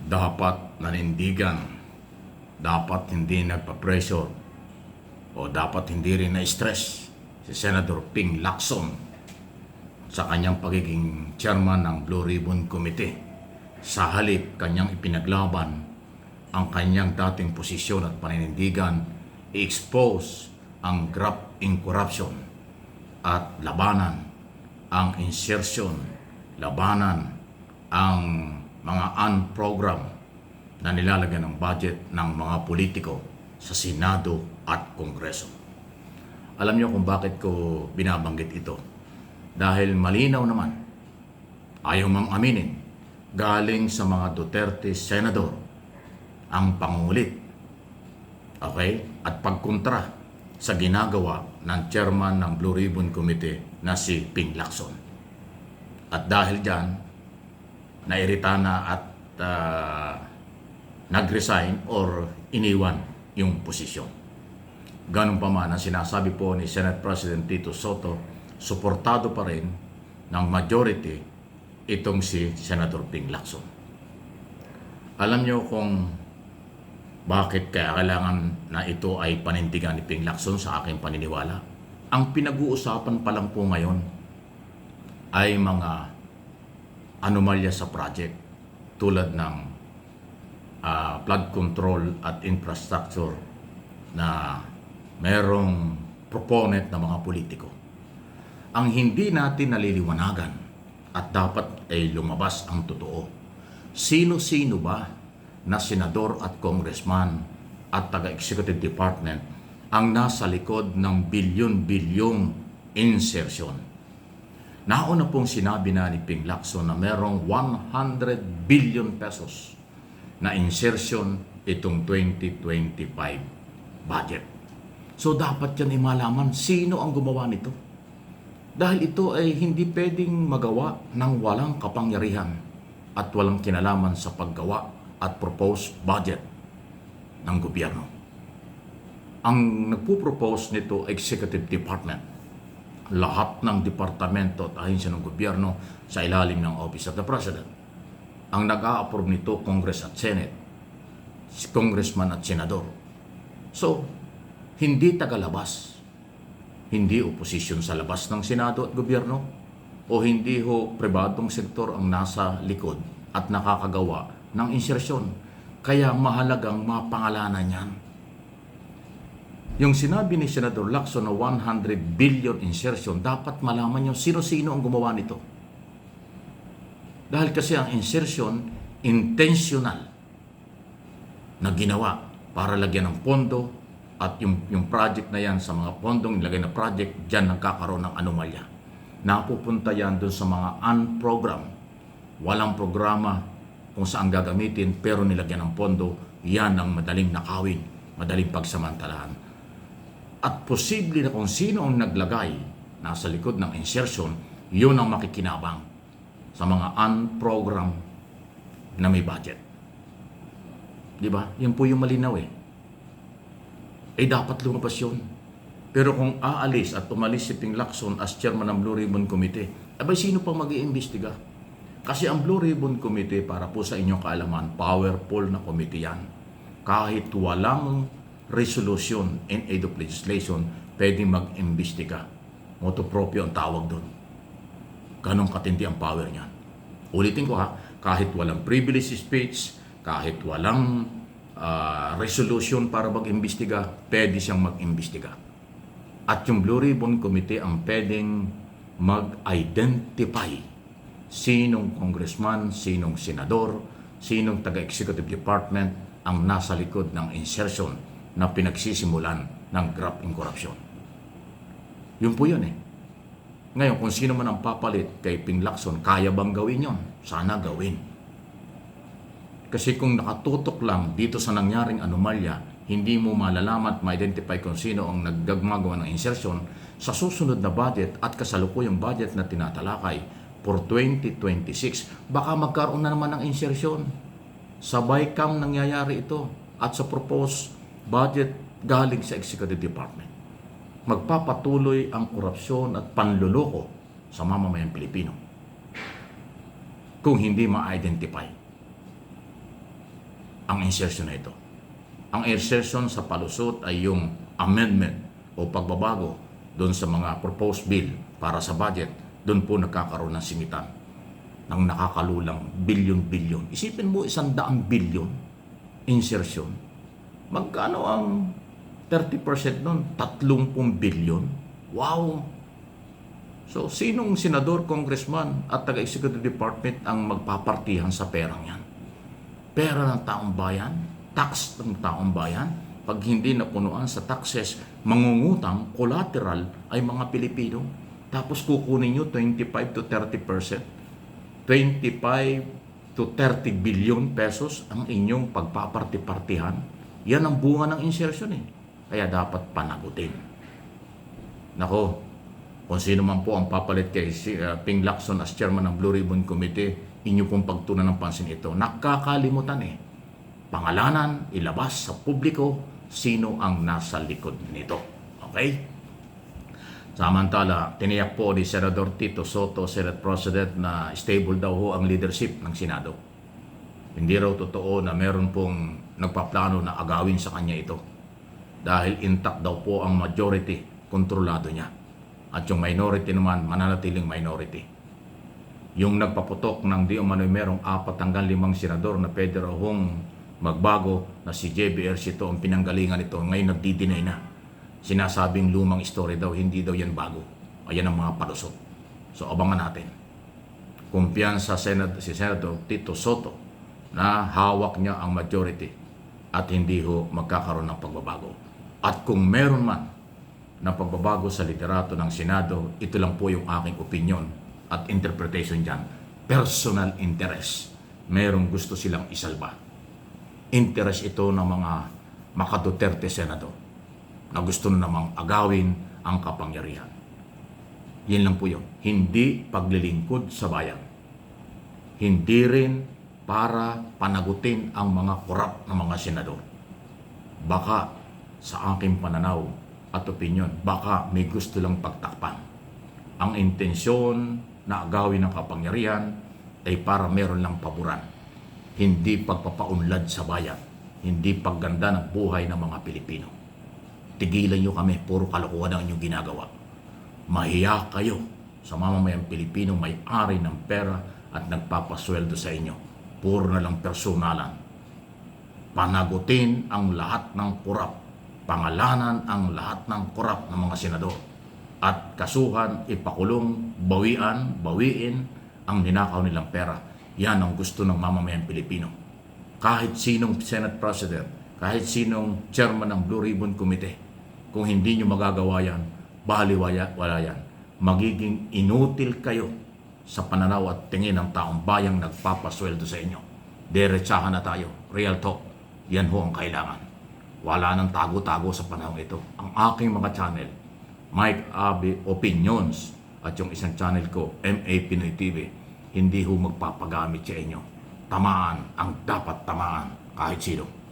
dapat nanindigan, dapat hindi nagpa-pressure o dapat hindi rin na-stress si Senator Ping Lacson sa kanyang pagiging chairman ng Blue Ribbon Committee. Sa halip, kanyang ipinaglaban ang kanyang dating posisyon at paninindigan, i-expose ang graft in corruption at labanan ang insertion, labanan ang mga unprogram na nilalagyan ng budget ng mga politiko sa Senado at Kongreso. Alam niyo kung bakit ko binabanggit ito? Dahil malinaw naman, ayaw mang aminin, galing sa mga Duterte senador ang pangungulit, okay? At pagkontra sa ginagawa ng chairman ng Blue Ribbon Committee na si Ping Lacson. At dahil dyan, nairita na at nag-resign or iniwan yung posisyon. Ganun pa man ang sinasabi po ni Senate President Tito Soto, suportado pa rin ng majority itong si Senator Ping Lacson. Alam nyo kung bakit kaya kailangan na ito ay panindigan ni Ping Lacson sa aking paniniwala? Ang pinag-uusapan pa lang po ngayon ay mga anomalya sa project tulad ng flood control at infrastructure na merong proponent na mga politiko. Ang hindi natin naliliwanagan at dapat ay lumabas ang totoo. Sino-sino ba na senador at congressman at taga-executive department ang nasa likod ng bilyon-bilyong insertion? Nauna pong sinabi na ni Ping Lacson na merong 100 billion pesos na insertion itong 2025 budget. So dapat yan imalaman sino ang gumawa nito. Dahil ito ay hindi pwedeng magawa ng walang kapangyarihan at walang kinalaman sa paggawa at proposed budget ng gobyerno. Ang nagpo-propose nito, Executive Department. Lahat ng departamento at ahensya ng gobyerno sa ilalim ng Office of the President. Ang nag-a-approve nito, Congress at Senate, Congressman at Senador. So, hindi tagalabas, hindi oposisyon sa labas ng Senado at gobyerno, o hindi ho pribadong sektor ang nasa likod at nakakagawa ng insersyon. Kaya mahalagang mapangalanan yan. Yung sinabi ni Senador Lacson na 100 billion insertion, dapat malaman nyo sino-sino ang gumawa nito. Dahil kasi ang insertion, intentional na ginawa para lagyan ng pondo at yung project na yan sa mga pondong nilagay na project, dyan nagkakaroon ng anomalya. Napupunta yan doon sa mga unprogram. Walang programa kung saan gagamitin pero nilagyan ng pondo, yan ang madaling nakawin, madaling pagsamantalahan. At posible na kung sino ang naglagay nasa likod ng insertion, yun ang makikinabang sa mga unprogram na may budget. Di ba? Yan po yung malinaw eh. Eh dapat lumabas yun. Pero kung aalis at umalis si Ping Lacson as chairman ng Blue Ribbon Committee, abay sino pang mag-iimbestiga? Kasi ang Blue Ribbon Committee, para po sa inyong kaalaman, powerful na committee yan. Kahit walang resolution in aid of legislation, pwedeng mag-imbestiga. Motu proprio ang tawag doon. Ganong katindi ang power niyan. Ulitin ko ha, kahit walang privilege speech, kahit walang resolution para mag-imbestiga, pwede siyang mag-imbestiga. At yung Blue Ribbon Committee ang pwedeng mag-identify sinong congressman, sinong senador, sinong taga-executive department ang nasa likod ng insertion na pinagsisimulan ng graft in corruption. Yun po yun eh. Ngayon, kung sino man ang papalit kay Ping Lacson, kaya bang gawin yun? Sana gawin. Kasi kung nakatutok lang dito sa nangyaring anomalya, hindi mo malalaman at ma-identify kung sino ang naggagawa ng insertion sa susunod na budget at kasalukuyang budget na tinatalakay for 2026. Baka magkaroon na naman ng insertion. Sabay kang nangyayari ito at sa proposed budget galing sa Executive Department. Magpapatuloy ang korupsyon at panluloko sa mamamayang Pilipino kung hindi ma-identify. ang insertion na ito. Ang insertion sa palusot ay yung amendment o pagbabago doon sa mga proposed bill para sa budget. Doon po nagkakaroon ng singitan ng nakakalulang bilyon-bilyon. Isipin mo 100 bilyon insertion. Magkano ang 30% nun? 30 bilyon. Wow! So, sinong senador, congressman at taga-executive department ang magpapartihan sa perang yan? Pera ng taong bayan, tax ng taong bayan. Pag hindi napunuan sa taxes, mangungutang, collateral ay mga Pilipino. Tapos kukunin nyo 25 to 30%. 25 to 30 billion pesos ang inyong pagpaparti-partihan. Yan ang bunga ng insertion eh. Kaya dapat panagutin. Nako, kung sino man po ang papalit kay Ping Lacson as chairman ng Blue Ribbon Committee, inyo pong pagtunan ng pansin ito. Nakakalimutan eh. Pangalanan, ilabas sa publiko sino ang nasa likod nito. Okay? Samantala, tiniyak po ni Senador Tito Soto, Senate President, na stable daw ho ang leadership ng Senado. Hindi raw totoo na meron pong nagpaplano na agawin sa kanya ito. Dahil intact daw po ang majority, kontrolado niya. At yung minority naman, mananatiling minority. Yung nagpaputok ng di umano'y merong 4 hanggang 5 senador na pwede raw hong magbago na si JBR Sito ang pinanggalingan nito, ngayon nagdi-deny na. Sinasabing lumang story daw, hindi daw yan bago. Ayan ang mga palusot. So abangan natin. Kumpiyansa si Senator Tito Soto na hawak niya ang majority at hindi ho magkakaroon ng pagbabago. At kung meron man na pagbabago sa liderato ng Senado, ito lang po yung aking opinion at interpretation dyan. Personal interest. Merong gusto silang isalba. Interest ito ng mga maka-Duterte Senado na gusto na namang agawin ang kapangyarihan. Yan lang po yun. Hindi paglilingkod sa bayan. Hindi rin para panagutin ang mga korap ng mga senador. Baka sa aking pananaw at opinion, baka may gusto lang pagtakpan. Ang intensyon na agawin ng kapangyarihan ay para meron lang paboran. Hindi pagpapaunlad sa bayan. Hindi pagganda ng buhay ng mga Pilipino. Tigilan nyo kami, puro kalokohan ang inyong ginagawa. Mahiya kayo sa mamamayang Pilipino may-ari ng pera at nagpapasweldo sa inyo. Puro na lang personalan. Panagutin ang lahat ng korap. Pangalanan ang lahat ng korap ng mga senador. At kasuhan, ipakulong, bawiin ang ninakaw nilang pera. Yan ang gusto ng mamamayang Pilipino. Kahit sinong Senate President, kahit sinong chairman ng Blue Ribbon Committee, kung hindi nyo magagawa yan, wala yan. Magiging inutil kayo sa pananaw at tingin ng taong bayang nagpapasweldo sa inyo. Diretsahan na tayo. Real talk. Yan ho ang kailangan. Wala nang tago-tago sa panahon ito. Ang aking mga channel, Mike Abi Opinions, at yung isang channel ko, MA Pinoy TV, hindi ho magpapagamit sa inyo. Tamaan ang dapat tamaan kahit sino.